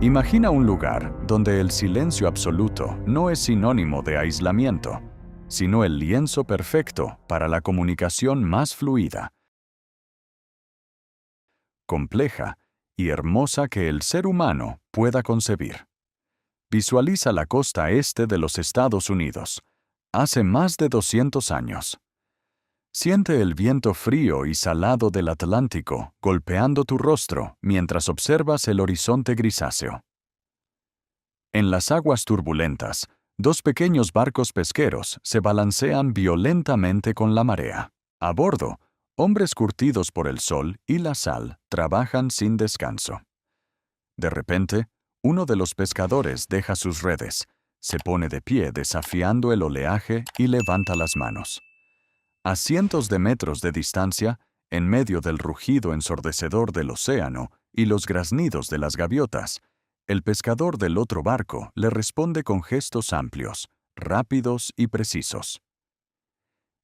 Imagina un lugar donde el silencio absoluto no es sinónimo de aislamiento, sino el lienzo perfecto para la comunicación más fluida, compleja y hermosa que el ser humano pueda concebir. Visualiza la costa este de los Estados Unidos, hace más de 200 años. Siente el viento frío y salado del Atlántico golpeando tu rostro mientras observas el horizonte grisáceo. En las aguas turbulentas, dos pequeños barcos pesqueros se balancean violentamente con la marea. A bordo, hombres curtidos por el sol y la sal trabajan sin descanso. De repente, uno de los pescadores deja sus redes, se pone de pie desafiando el oleaje y levanta las manos. A cientos de metros de distancia, en medio del rugido ensordecedor del océano y los graznidos de las gaviotas, el pescador del otro barco le responde con gestos amplios, rápidos y precisos.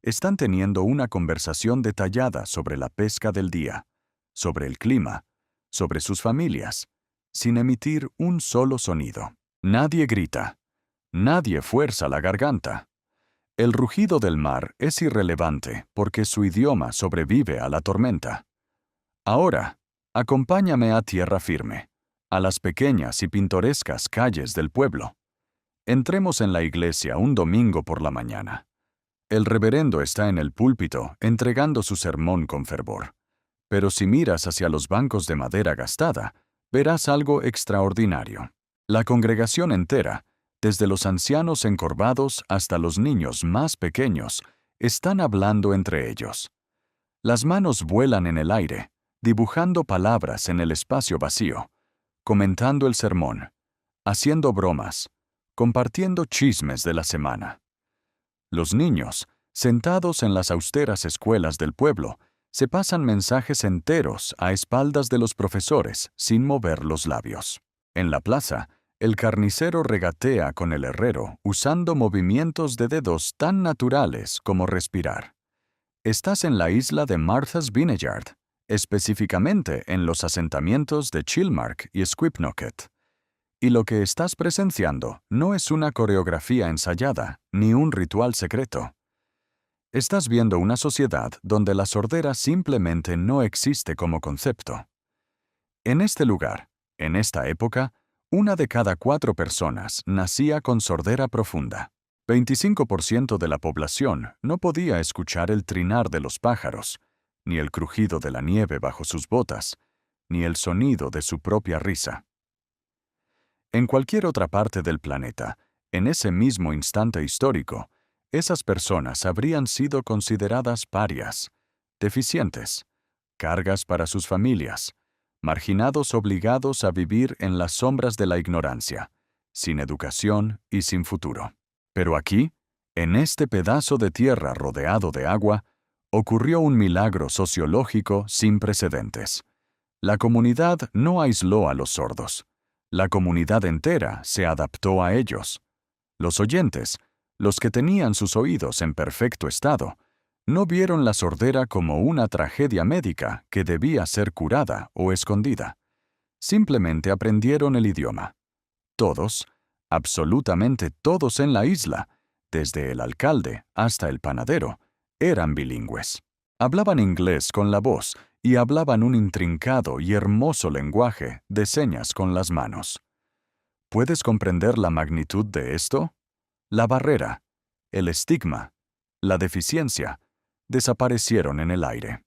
Están teniendo una conversación detallada sobre la pesca del día, sobre el clima, sobre sus familias, sin emitir un solo sonido. Nadie grita, nadie fuerza la garganta. El rugido del mar es irrelevante porque su idioma sobrevive a la tormenta. Ahora, acompáñame a tierra firme, a las pequeñas y pintorescas calles del pueblo. Entremos en la iglesia un domingo por la mañana. El reverendo está en el púlpito entregando su sermón con fervor. Pero si miras hacia los bancos de madera gastada, verás algo extraordinario. La congregación entera, desde los ancianos encorvados hasta los niños más pequeños, están hablando entre ellos. Las manos vuelan en el aire, dibujando palabras en el espacio vacío, comentando el sermón, haciendo bromas, compartiendo chismes de la semana. Los niños, sentados en las austeras escuelas del pueblo, se pasan mensajes enteros a espaldas de los profesores sin mover los labios. En la plaza, el carnicero regatea con el herrero usando movimientos de dedos tan naturales como respirar. Estás en la isla de Martha's Vineyard, específicamente en los asentamientos de Chilmark y Squipnocket. Y lo que estás presenciando no es una coreografía ensayada ni un ritual secreto. Estás viendo una sociedad donde la sordera simplemente no existe como concepto. En este lugar, en esta época, 1 de cada 4 personas nacía con sordera profunda. 25% de la población no podía escuchar el trinar de los pájaros, ni el crujido de la nieve bajo sus botas, ni el sonido de su propia risa. En cualquier otra parte del planeta, en ese mismo instante histórico, esas personas habrían sido consideradas parias, deficientes, cargas para sus familias, marginados obligados a vivir en las sombras de la ignorancia, sin educación y sin futuro. Pero aquí, en este pedazo de tierra rodeado de agua, ocurrió un milagro sociológico sin precedentes. La comunidad no aisló a los sordos. La comunidad entera se adaptó a ellos. Los oyentes, los que tenían sus oídos en perfecto estado, no vieron la sordera como una tragedia médica que debía ser curada o escondida. Simplemente aprendieron el idioma. Todos, absolutamente todos en la isla, desde el alcalde hasta el panadero, eran bilingües. Hablaban inglés con la voz y hablaban un intrincado y hermoso lenguaje de señas con las manos. ¿Puedes comprender la magnitud de esto? La barrera, el estigma, la deficiencia, desaparecieron en el aire.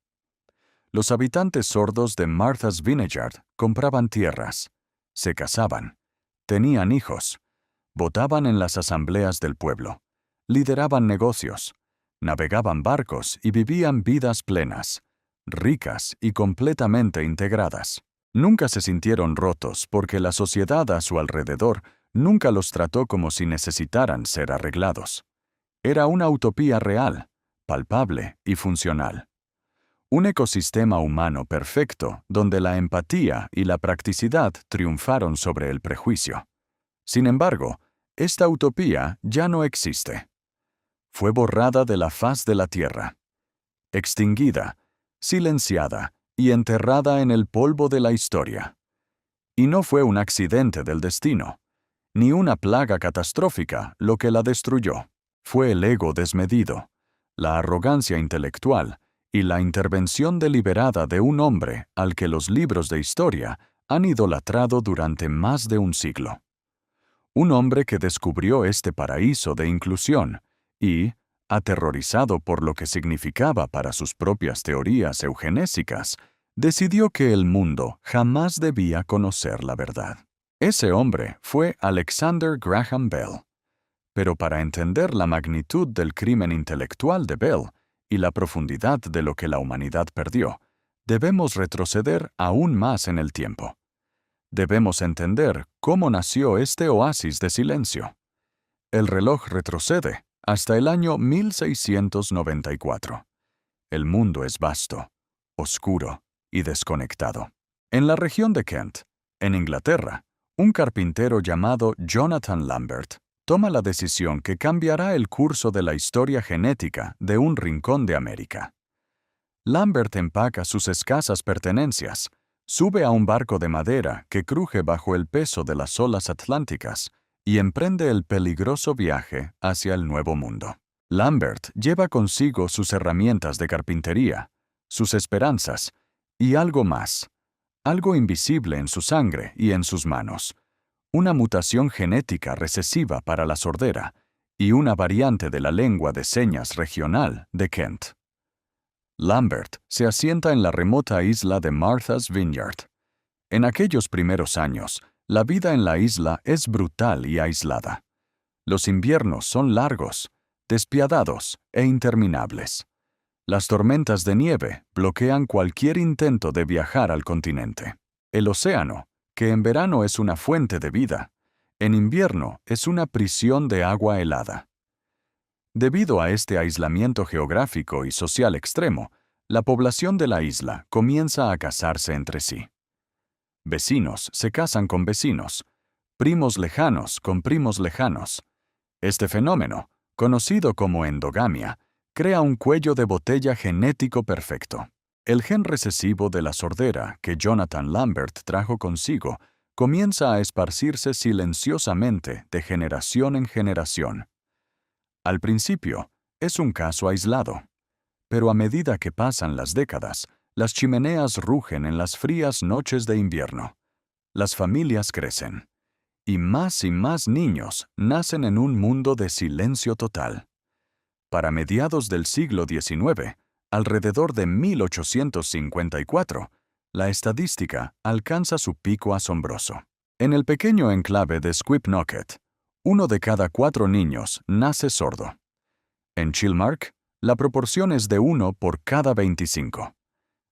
Los habitantes sordos de Martha's Vineyard compraban tierras, se casaban, tenían hijos, votaban en las asambleas del pueblo, lideraban negocios, navegaban barcos y vivían vidas plenas, ricas y completamente integradas. Nunca se sintieron rotos porque la sociedad a su alrededor nunca los trató como si necesitaran ser arreglados. Era una utopía real, palpable y funcional. Un ecosistema humano perfecto donde la empatía y la practicidad triunfaron sobre el prejuicio. Sin embargo, esta utopía ya no existe. Fue borrada de la faz de la tierra, extinguida, silenciada y enterrada en el polvo de la historia. Y no fue un accidente del destino, ni una plaga catastrófica lo que la destruyó. Fue el ego desmedido, la arrogancia intelectual y la intervención deliberada de un hombre al que los libros de historia han idolatrado durante más de un siglo. Un hombre que descubrió este paraíso de inclusión y, aterrorizado por lo que significaba para sus propias teorías eugenésicas, decidió que el mundo jamás debía conocer la verdad. Ese hombre fue Alexander Graham Bell. Pero para entender la magnitud del crimen intelectual de Bell y la profundidad de lo que la humanidad perdió, debemos retroceder aún más en el tiempo. Debemos entender cómo nació este oasis de silencio. El reloj retrocede hasta el año 1694. El mundo es vasto, oscuro y desconectado. En la región de Kent, en Inglaterra, un carpintero llamado Jonathan Lambert toma la decisión que cambiará el curso de la historia genética de un rincón de América. Lambert empaca sus escasas pertenencias, sube a un barco de madera que cruje bajo el peso de las olas atlánticas y emprende el peligroso viaje hacia el Nuevo Mundo. Lambert lleva consigo sus herramientas de carpintería, sus esperanzas y algo más, algo invisible en su sangre y en sus manos, una mutación genética recesiva para la sordera y una variante de la lengua de señas regional de Kent. Lambert se asienta en la remota isla de Martha's Vineyard. En aquellos primeros años, la vida en la isla es brutal y aislada. Los inviernos son largos, despiadados e interminables. Las tormentas de nieve bloquean cualquier intento de viajar al continente. El océano, que en verano es una fuente de vida, en invierno es una prisión de agua helada. Debido a este aislamiento geográfico y social extremo, la población de la isla comienza a casarse entre sí. Vecinos se casan con vecinos, primos lejanos con primos lejanos. Este fenómeno, conocido como endogamia, crea un cuello de botella genético perfecto. El gen recesivo de la sordera que Jonathan Lambert trajo consigo comienza a esparcirse silenciosamente de generación en generación. Al principio, es un caso aislado, pero a medida que pasan las décadas, las chimeneas rugen en las frías noches de invierno. Las familias crecen, y más niños nacen en un mundo de silencio total. Para mediados del siglo XIX, alrededor de 1854, la estadística alcanza su pico asombroso. En el pequeño enclave de Squipnocket, 1 de cada 4 niños nace sordo. En Chilmark, la proporción es de 1 por cada 25.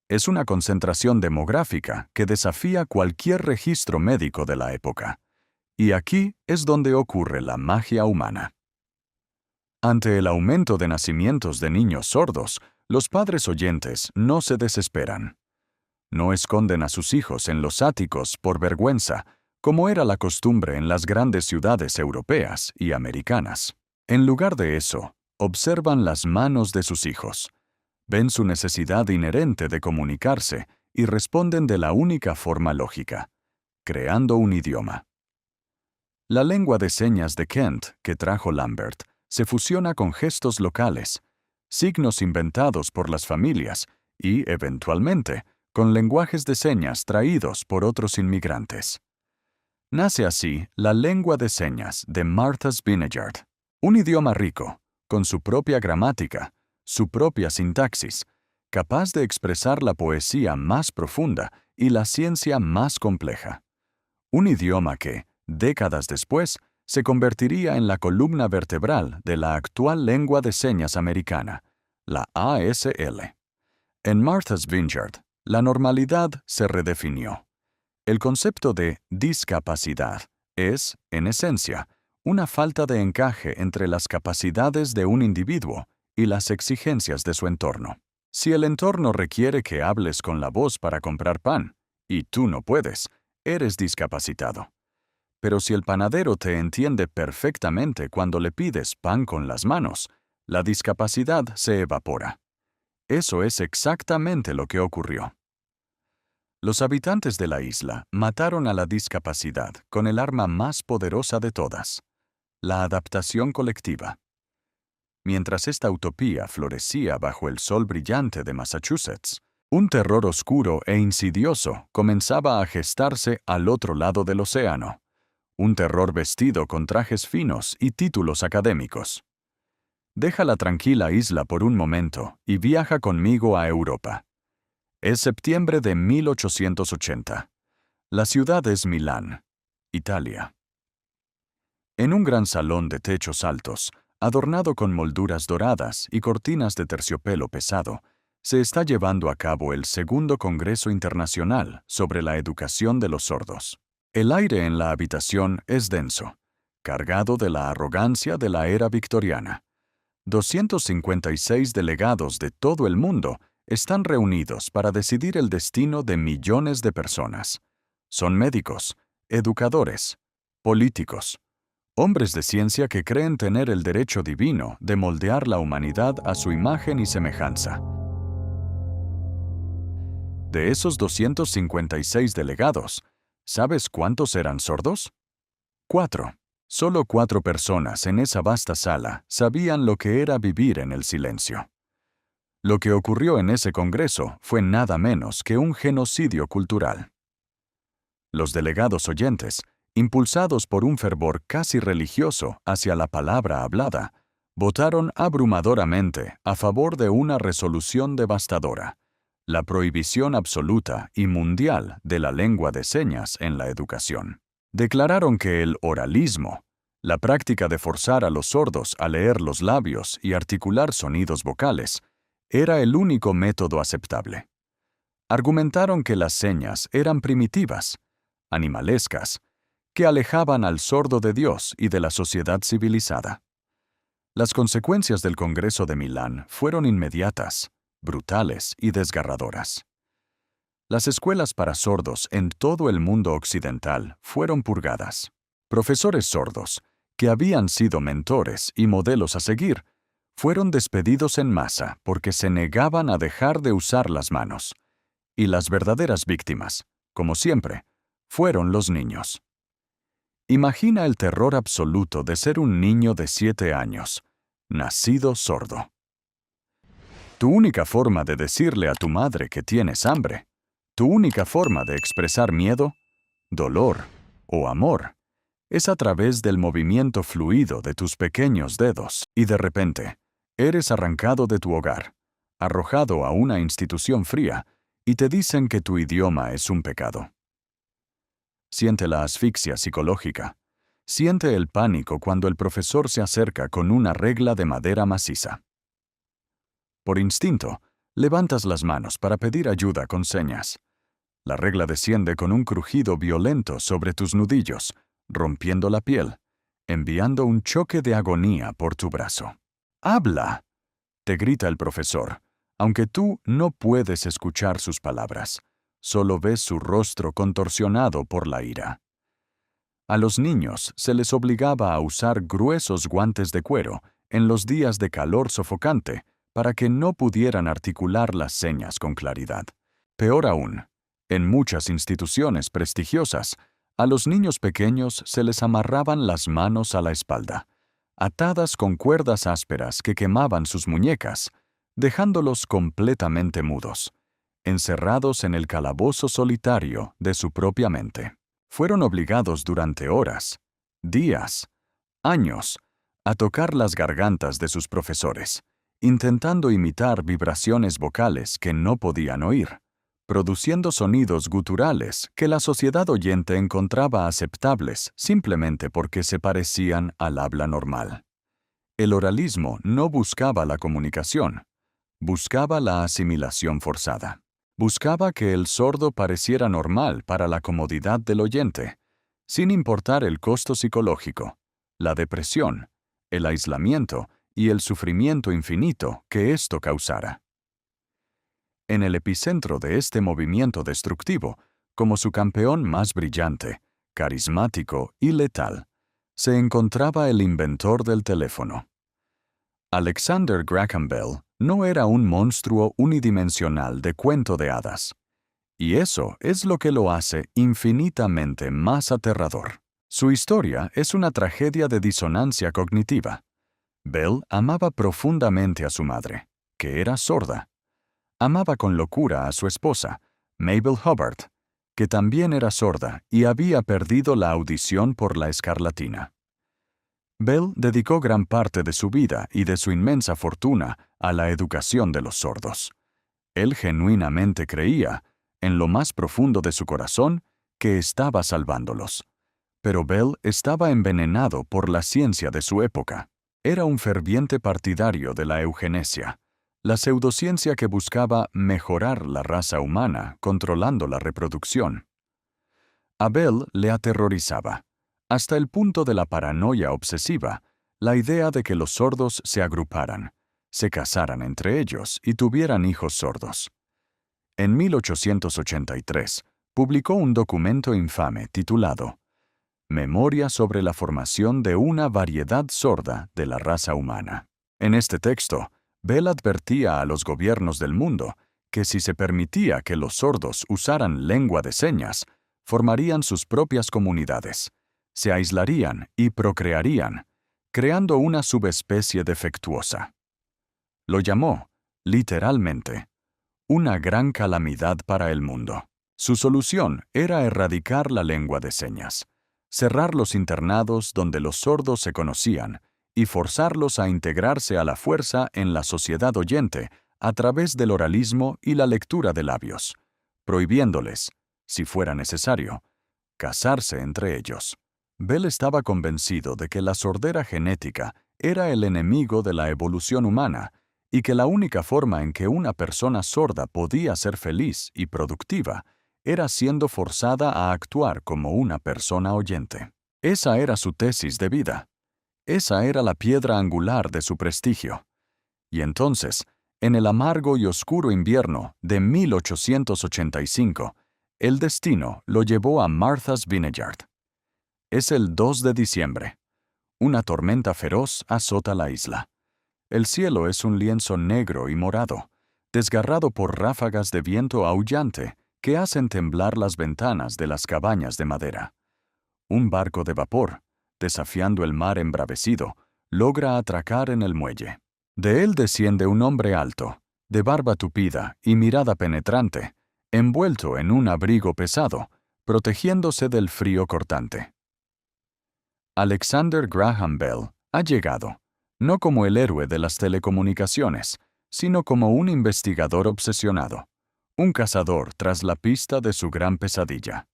Es una concentración demográfica que desafía cualquier registro médico de la época. Y aquí es donde ocurre la magia humana. Ante el aumento de nacimientos de niños sordos, los padres oyentes no se desesperan. No esconden a sus hijos en los áticos por vergüenza, como era la costumbre en las grandes ciudades europeas y americanas. En lugar de eso, observan las manos de sus hijos, ven su necesidad inherente de comunicarse y responden de la única forma lógica, creando un idioma. La lengua de señas de Kent que trajo Lambert se fusiona con gestos locales, signos inventados por las familias y, eventualmente, con lenguajes de señas traídos por otros inmigrantes. Nace así la lengua de señas de Martha's Vineyard, un idioma rico, con su propia gramática, su propia sintaxis, capaz de expresar la poesía más profunda y la ciencia más compleja. Un idioma que, décadas después, se convertiría en la columna vertebral de la actual lengua de señas americana, la ASL. En Martha's Vineyard, la normalidad se redefinió. El concepto de discapacidad es, en esencia, una falta de encaje entre las capacidades de un individuo y las exigencias de su entorno. Si el entorno requiere que hables con la voz para comprar pan, y tú no puedes, eres discapacitado. Pero si el panadero te entiende perfectamente cuando le pides pan con las manos, la discapacidad se evapora. Eso es exactamente lo que ocurrió. Los habitantes de la isla mataron a la discapacidad con el arma más poderosa de todas, la adaptación colectiva. Mientras esta utopía florecía bajo el sol brillante de Massachusetts, un terror oscuro e insidioso comenzaba a gestarse al otro lado del océano. Un terror vestido con trajes finos y títulos académicos. Deja la tranquila isla por un momento y viaja conmigo a Europa. Es septiembre de 1880. La ciudad es Milán, Italia. En un gran salón de techos altos, adornado con molduras doradas y cortinas de terciopelo pesado, se está llevando a cabo el segundo Congreso Internacional sobre la Educación de los Sordos. El aire en la habitación es denso, cargado de la arrogancia de la era victoriana. 256 delegados de todo el mundo están reunidos para decidir el destino de millones de personas. Son médicos, educadores, políticos, hombres de ciencia que creen tener el derecho divino de moldear la humanidad a su imagen y semejanza. De esos 256 delegados, ¿sabes cuántos eran sordos? 4. Solo 4 personas en esa vasta sala sabían lo que era vivir en el silencio. Lo que ocurrió en ese congreso fue nada menos que un genocidio cultural. Los delegados oyentes, impulsados por un fervor casi religioso hacia la palabra hablada, votaron abrumadoramente a favor de una resolución devastadora: la prohibición absoluta y mundial de la lengua de señas en la educación. Declararon que el oralismo, la práctica de forzar a los sordos a leer los labios y articular sonidos vocales, era el único método aceptable. Argumentaron que las señas eran primitivas, animalescas, que alejaban al sordo de Dios y de la sociedad civilizada. Las consecuencias del Congreso de Milán fueron inmediatas, brutales y desgarradoras. Las escuelas para sordos en todo el mundo occidental fueron purgadas. Profesores sordos, que habían sido mentores y modelos a seguir, fueron despedidos en masa porque se negaban a dejar de usar las manos. Y las verdaderas víctimas, como siempre, fueron los niños. Imagina el terror absoluto de ser un niño de 7 años, nacido sordo. Tu única forma de decirle a tu madre que tienes hambre, tu única forma de expresar miedo, dolor o amor, es a través del movimiento fluido de tus pequeños dedos, y de repente, eres arrancado de tu hogar, arrojado a una institución fría, y te dicen que tu idioma es un pecado. Siente la asfixia psicológica. Siente el pánico cuando el profesor se acerca con una regla de madera maciza. Por instinto, levantas las manos para pedir ayuda con señas. La regla desciende con un crujido violento sobre tus nudillos, rompiendo la piel, enviando un choque de agonía por tu brazo. ¡Habla!, te grita el profesor, aunque tú no puedes escuchar sus palabras. Solo ves su rostro contorsionado por la ira. A los niños se les obligaba a usar gruesos guantes de cuero en los días de calor sofocante para que no pudieran articular las señas con claridad. Peor aún, en muchas instituciones prestigiosas, a los niños pequeños se les amarraban las manos a la espalda, atadas con cuerdas ásperas que quemaban sus muñecas, dejándolos completamente mudos, encerrados en el calabozo solitario de su propia mente. Fueron obligados durante horas, días, años, a tocar las gargantas de sus profesores, intentando imitar vibraciones vocales que no podían oír, produciendo sonidos guturales que la sociedad oyente encontraba aceptables simplemente porque se parecían al habla normal. El oralismo no buscaba la comunicación, buscaba la asimilación forzada. Buscaba que el sordo pareciera normal para la comodidad del oyente, sin importar el costo psicológico, la depresión, el aislamiento y el sufrimiento infinito que esto causara. En el epicentro de este movimiento destructivo, como su campeón más brillante, carismático y letal, se encontraba el inventor del teléfono. Alexander Graham Bell no era un monstruo unidimensional de cuento de hadas. Y eso es lo que lo hace infinitamente más aterrador. Su historia es una tragedia de disonancia cognitiva. Bell amaba profundamente a su madre, que era sorda. Amaba con locura a su esposa, Mabel Hubbard, que también era sorda y había perdido la audición por la escarlatina. Bell dedicó gran parte de su vida y de su inmensa fortuna a la educación de los sordos. Él genuinamente creía, en lo más profundo de su corazón, que estaba salvándolos. Pero Bell estaba envenenado por la ciencia de su época. Era un ferviente partidario de la eugenesia, la pseudociencia que buscaba mejorar la raza humana controlando la reproducción. A Bell le aterrorizaba, hasta el punto de la paranoia obsesiva, la idea de que los sordos se agruparan, se casaran entre ellos y tuvieran hijos sordos. En 1883, publicó un documento infame titulado Memoria sobre la formación de una variedad sorda de la raza humana. En este texto, Bell advertía a los gobiernos del mundo que si se permitía que los sordos usaran lengua de señas, formarían sus propias comunidades, se aislarían y procrearían, creando una subespecie defectuosa. Lo llamó, literalmente, una gran calamidad para el mundo. Su solución era erradicar la lengua de señas, cerrar los internados donde los sordos se conocían y forzarlos a integrarse a la fuerza en la sociedad oyente a través del oralismo y la lectura de labios, prohibiéndoles, si fuera necesario, casarse entre ellos. Bell estaba convencido de que la sordera genética era el enemigo de la evolución humana y que la única forma en que una persona sorda podía ser feliz y productiva era siendo forzada a actuar como una persona oyente. Esa era su tesis de vida. Esa era la piedra angular de su prestigio. Y entonces, en el amargo y oscuro invierno de 1885, el destino lo llevó a Martha's Vineyard. Es el 2 de diciembre. Una tormenta feroz azota la isla. El cielo es un lienzo negro y morado, desgarrado por ráfagas de viento aullante que hacen temblar las ventanas de las cabañas de madera. Un barco de vapor, desafiando el mar embravecido, logra atracar en el muelle. De él desciende un hombre alto, de barba tupida y mirada penetrante, envuelto en un abrigo pesado, protegiéndose del frío cortante. Alexander Graham Bell ha llegado, no como el héroe de las telecomunicaciones, sino como un investigador obsesionado, un cazador tras la pista de su gran pesadilla.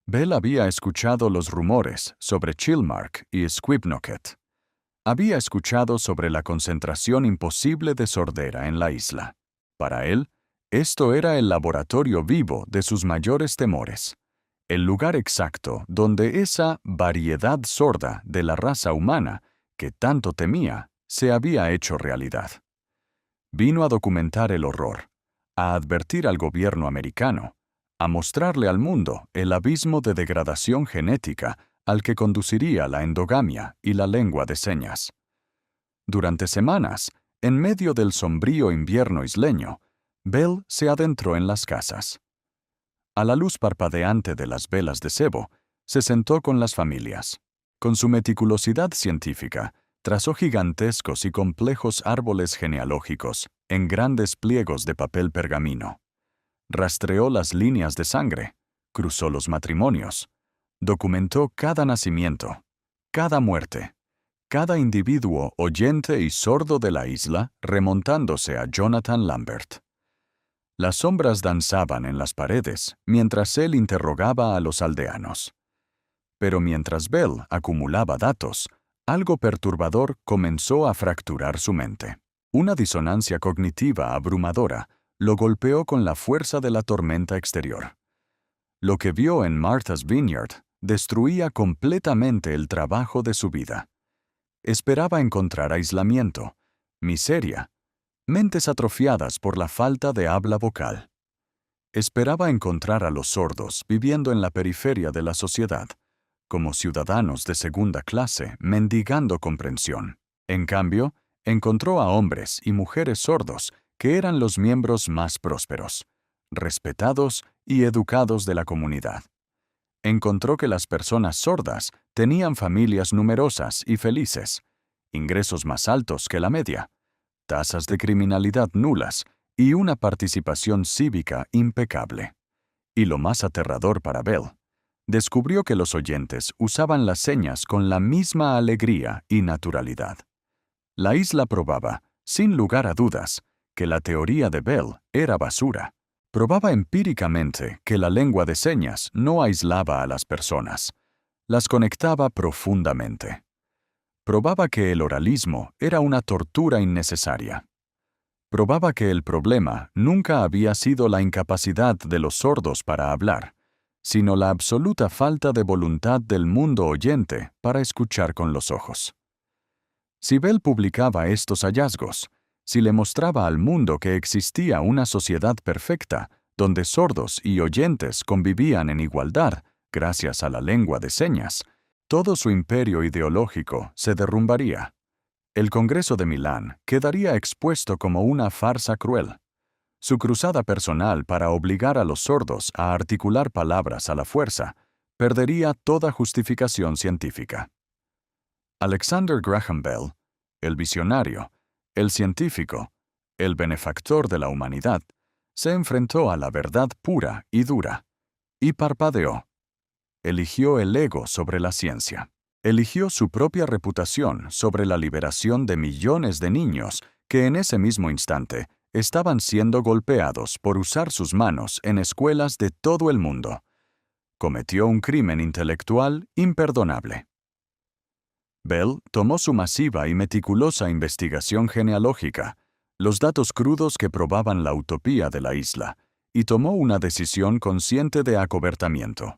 Bell había escuchado los rumores sobre Chilmark y Squibnocket. Había escuchado sobre la concentración imposible de sordera en la isla. Para él, esto era el laboratorio vivo de sus mayores temores, el lugar exacto donde esa variedad sorda de la raza humana que tanto temía se había hecho realidad. Vino a documentar el horror, a advertir al gobierno americano, a mostrarle al mundo el abismo de degradación genética al que conduciría la endogamia y la lengua de señas. Durante semanas, en medio del sombrío invierno isleño, Bell se adentró en las casas. A la luz parpadeante de las velas de sebo, se sentó con las familias. Con su meticulosidad científica, trazó gigantescos y complejos árboles genealógicos en grandes pliegos de papel pergamino. Rastreó las líneas de sangre, cruzó los matrimonios, documentó cada nacimiento, cada muerte, cada individuo oyente y sordo de la isla remontándose a Jonathan Lambert. Las sombras danzaban en las paredes mientras él interrogaba a los aldeanos. Pero mientras Bell acumulaba datos, algo perturbador comenzó a fracturar su mente. Una disonancia cognitiva abrumadora lo golpeó con la fuerza de la tormenta exterior. Lo que vio en Martha's Vineyard destruía completamente el trabajo de su vida. Esperaba encontrar aislamiento, miseria, mentes atrofiadas por la falta de habla vocal. Esperaba encontrar a los sordos viviendo en la periferia de la sociedad, como ciudadanos de segunda clase mendigando comprensión. En cambio, encontró a hombres y mujeres sordos que eran los miembros más prósperos, respetados y educados de la comunidad. Encontró que las personas sordas tenían familias numerosas y felices, ingresos más altos que la media, tasas de criminalidad nulas y una participación cívica impecable. Y lo más aterrador para Bell, descubrió que los oyentes usaban las señas con la misma alegría y naturalidad. La isla probaba, sin lugar a dudas, que la teoría de Bell era basura. Probaba empíricamente que la lengua de señas no aislaba a las personas, las conectaba profundamente. Probaba que el oralismo era una tortura innecesaria. Probaba que el problema nunca había sido la incapacidad de los sordos para hablar, sino la absoluta falta de voluntad del mundo oyente para escuchar con los ojos. Si Bell publicaba estos hallazgos, si le mostraba al mundo que existía una sociedad perfecta, donde sordos y oyentes convivían en igualdad, gracias a la lengua de señas, todo su imperio ideológico se derrumbaría. El Congreso de Milán quedaría expuesto como una farsa cruel. Su cruzada personal para obligar a los sordos a articular palabras a la fuerza perdería toda justificación científica. Alexander Graham Bell, el visionario, el científico, el benefactor de la humanidad, se enfrentó a la verdad pura y dura, y parpadeó. Eligió el ego sobre la ciencia. Eligió su propia reputación sobre la liberación de millones de niños que en ese mismo instante estaban siendo golpeados por usar sus manos en escuelas de todo el mundo. Cometió un crimen intelectual imperdonable. Bell tomó su masiva y meticulosa investigación genealógica, los datos crudos que probaban la utopía de la isla, y tomó una decisión consciente de acobertamiento.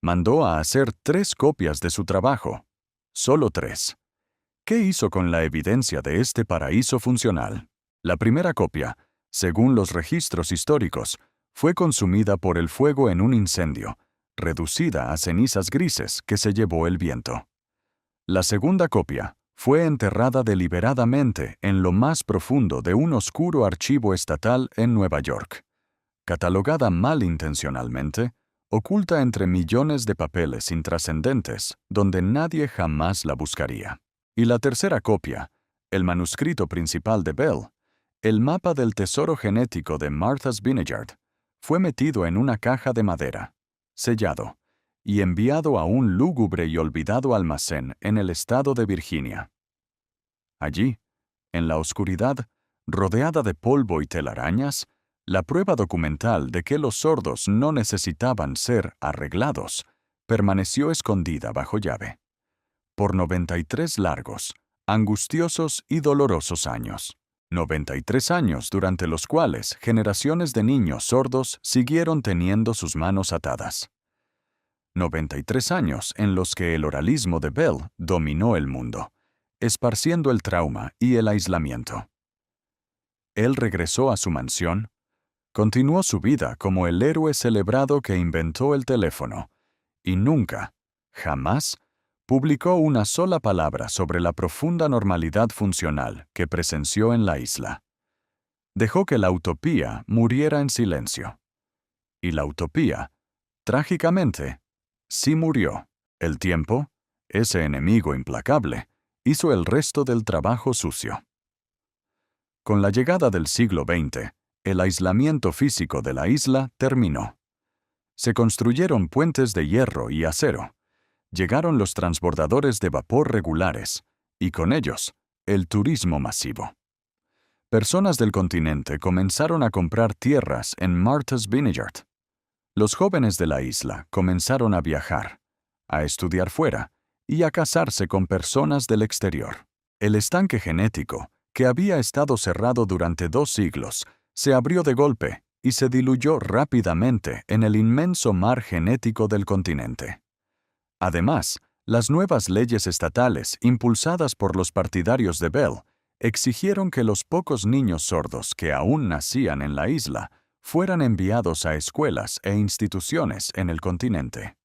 Mandó a hacer 3 copias de su trabajo. Solo 3. ¿Qué hizo con la evidencia de este paraíso funcional? La primera copia, según los registros históricos, fue consumida por el fuego en un incendio, reducida a cenizas grises que se llevó el viento. La segunda copia fue enterrada deliberadamente en lo más profundo de un oscuro archivo estatal en Nueva York. Catalogada malintencionalmente, oculta entre millones de papeles intrascendentes donde nadie jamás la buscaría. Y la tercera copia, el manuscrito principal de Bell, el mapa del tesoro genético de Martha's Vineyard, fue metido en una caja de madera, sellado, y enviado a un lúgubre y olvidado almacén en el estado de Virginia. Allí, en la oscuridad, rodeada de polvo y telarañas, la prueba documental de que los sordos no necesitaban ser arreglados permaneció escondida bajo llave. Por 93 largos, angustiosos y dolorosos años. 93 años durante los cuales generaciones de niños sordos siguieron teniendo sus manos atadas. 93 años en los que el oralismo de Bell dominó el mundo, esparciendo el trauma y el aislamiento. Él regresó a su mansión, continuó su vida como el héroe celebrado que inventó el teléfono, y nunca, jamás, publicó una sola palabra sobre la profunda normalidad funcional que presenció en la isla. Dejó que la utopía muriera en silencio. Y la utopía, trágicamente, sí murió. El tiempo, ese enemigo implacable, hizo el resto del trabajo sucio. Con la llegada del siglo XX, el aislamiento físico de la isla terminó. Se construyeron puentes de hierro y acero. Llegaron los transbordadores de vapor regulares, y con ellos, el turismo masivo. Personas del continente comenzaron a comprar tierras en Martha's Vineyard. Los jóvenes de la isla comenzaron a viajar, a estudiar fuera y a casarse con personas del exterior. El estanque genético, que había estado cerrado durante 2 siglos, se abrió de golpe y se diluyó rápidamente en el inmenso mar genético del continente. Además, las nuevas leyes estatales impulsadas por los partidarios de Bell exigieron que los pocos niños sordos que aún nacían en la isla fueran enviados a escuelas e instituciones en el continente.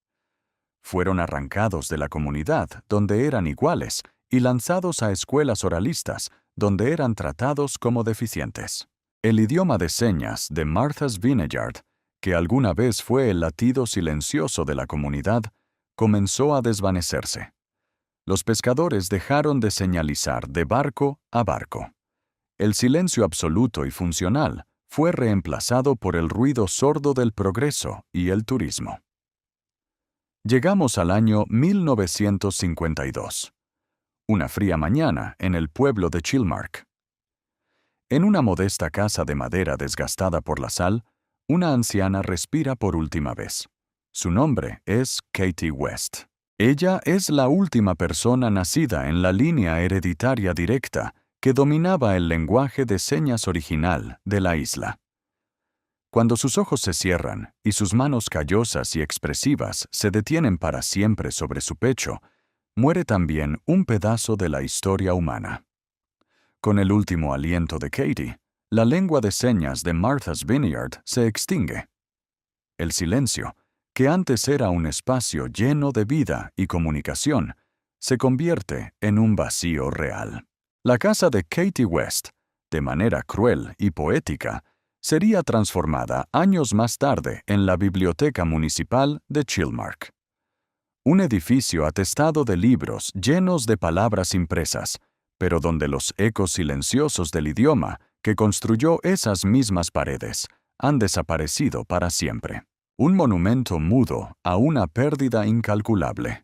Fueron arrancados de la comunidad, donde eran iguales, y lanzados a escuelas oralistas, donde eran tratados como deficientes. El idioma de señas de Martha's Vineyard, que alguna vez fue el latido silencioso de la comunidad, comenzó a desvanecerse. Los pescadores dejaron de señalizar de barco a barco. El silencio absoluto y funcional fue reemplazado por el ruido sordo del progreso y el turismo. Llegamos al año 1952. Una fría mañana en el pueblo de Chilmark. En una modesta casa de madera desgastada por la sal, una anciana respira por última vez. Su nombre es Katie West. Ella es la última persona nacida en la línea hereditaria directa que dominaba el lenguaje de señas original de la isla. Cuando sus ojos se cierran y sus manos callosas y expresivas se detienen para siempre sobre su pecho, muere también un pedazo de la historia humana. Con el último aliento de Katie, la lengua de señas de Martha's Vineyard se extingue. El silencio, que antes era un espacio lleno de vida y comunicación, se convierte en un vacío real. La casa de Katie West, de manera cruel y poética, sería transformada años más tarde en la Biblioteca Municipal de Chilmark. Un edificio atestado de libros llenos de palabras impresas, pero donde los ecos silenciosos del idioma que construyó esas mismas paredes han desaparecido para siempre. Un monumento mudo a una pérdida incalculable.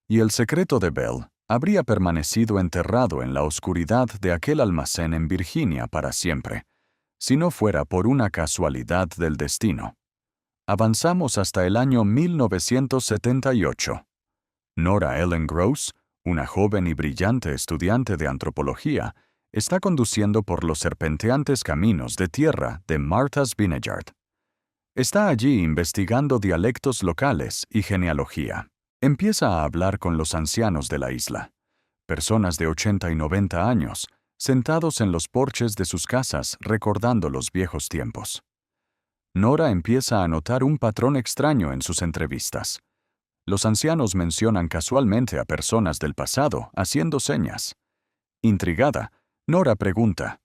Y el secreto de Bell habría permanecido enterrado en la oscuridad de aquel almacén en Virginia para siempre, si no fuera por una casualidad del destino. Avanzamos hasta el año 1978. Nora Ellen Gross, una joven y brillante estudiante de antropología, está conduciendo por los serpenteantes caminos de tierra de Martha's Vineyard. Está allí investigando dialectos locales y genealogía. Empieza a hablar con los ancianos de la isla, personas de 80 y 90 años, sentados en los porches de sus casas recordando los viejos tiempos. Nora empieza a notar un patrón extraño en sus entrevistas. Los ancianos mencionan casualmente a personas del pasado haciendo señas. Intrigada, Nora pregunta,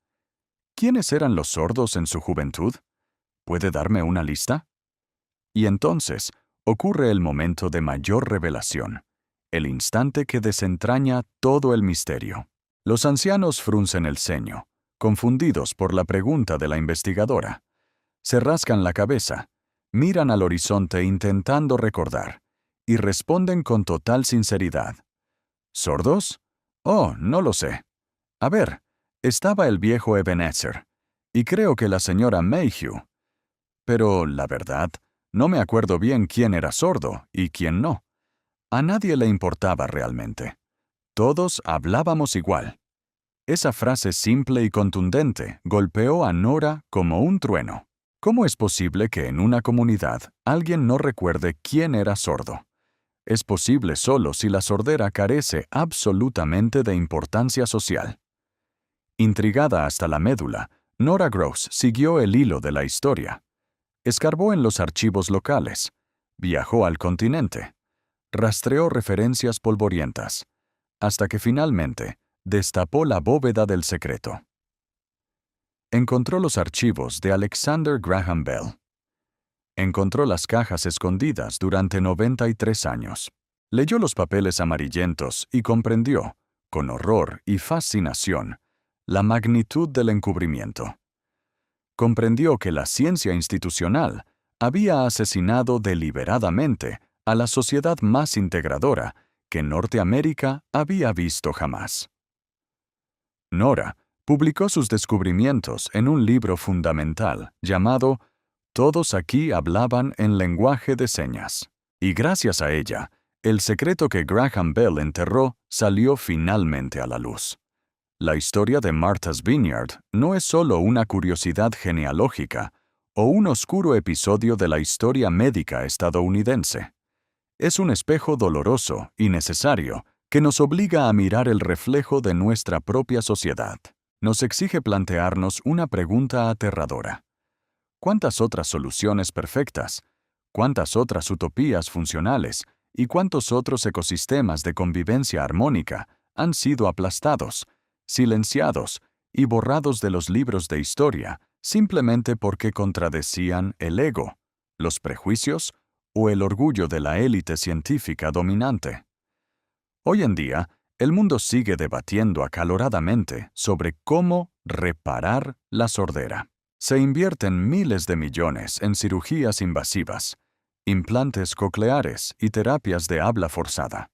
¿quiénes eran los sordos en su juventud? ¿Puede darme una lista? Y entonces ocurre el momento de mayor revelación, el instante que desentraña todo el misterio. Los ancianos fruncen el ceño, confundidos por la pregunta de la investigadora. Se rascan la cabeza, miran al horizonte intentando recordar, y responden con total sinceridad. ¿Sordos? Oh, no lo sé. A ver, estaba el viejo Ebenezer, y creo que la señora Mayhew. Pero, la verdad, no me acuerdo bien quién era sordo y quién no. A nadie le importaba realmente. Todos hablábamos igual. Esa frase simple y contundente golpeó a Nora como un trueno. ¿Cómo es posible que en una comunidad alguien no recuerde quién era sordo? Es posible solo si la sordera carece absolutamente de importancia social. Intrigada hasta la médula, Nora Gross siguió el hilo de la historia. Escarbó en los archivos locales, viajó al continente, rastreó referencias polvorientas, hasta que finalmente destapó la bóveda del secreto. Encontró los archivos de Alexander Graham Bell. Encontró las cajas escondidas durante 93 años. Leyó los papeles amarillentos y comprendió, con horror y fascinación, la magnitud del encubrimiento. Comprendió que la ciencia institucional había asesinado deliberadamente a la sociedad más integradora que Norteamérica había visto jamás. Nora publicó sus descubrimientos en un libro fundamental llamado Todos aquí hablaban en lenguaje de señas. Y gracias a ella, el secreto que Graham Bell enterró salió finalmente a la luz. La historia de Martha's Vineyard no es solo una curiosidad genealógica o un oscuro episodio de la historia médica estadounidense. Es un espejo doloroso y necesario que nos obliga a mirar el reflejo de nuestra propia sociedad. Nos exige plantearnos una pregunta aterradora. ¿Cuántas otras soluciones perfectas? ¿Cuántas otras utopías funcionales? ¿Y cuántos otros ecosistemas de convivencia armónica han sido aplastados, silenciados y borrados de los libros de historia simplemente porque contradecían el ego, los prejuicios o el orgullo de la élite científica dominante. Hoy en día, el mundo sigue debatiendo acaloradamente sobre cómo reparar la sordera. Se invierten miles de millones en cirugías invasivas, implantes cocleares y terapias de habla forzada.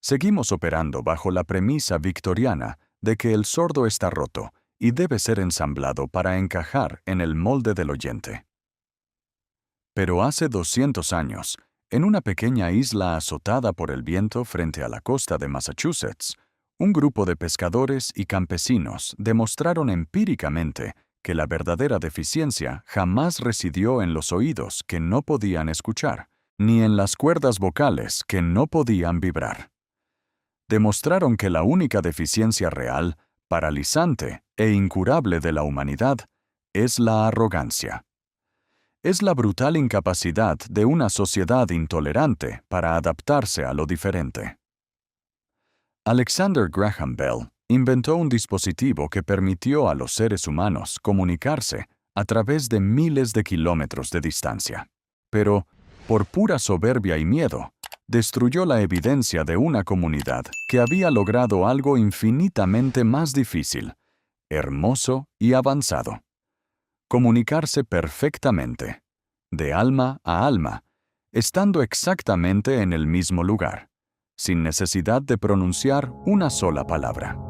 Seguimos operando bajo la premisa victoriana de que el sordo está roto y debe ser ensamblado para encajar en el molde del oyente. Pero hace 200 años, en una pequeña isla azotada por el viento frente a la costa de Massachusetts, un grupo de pescadores y campesinos demostraron empíricamente que la verdadera deficiencia jamás residió en los oídos que no podían escuchar, ni en las cuerdas vocales que no podían vibrar. Demostraron que la única deficiencia real, paralizante e incurable de la humanidad es la arrogancia. Es la brutal incapacidad de una sociedad intolerante para adaptarse a lo diferente. Alexander Graham Bell inventó un dispositivo que permitió a los seres humanos comunicarse a través de miles de kilómetros de distancia. Pero, por pura soberbia y miedo, destruyó la evidencia de una comunidad que había logrado algo infinitamente más difícil, hermoso y avanzado: comunicarse perfectamente, de alma a alma, estando exactamente en el mismo lugar, sin necesidad de pronunciar una sola palabra.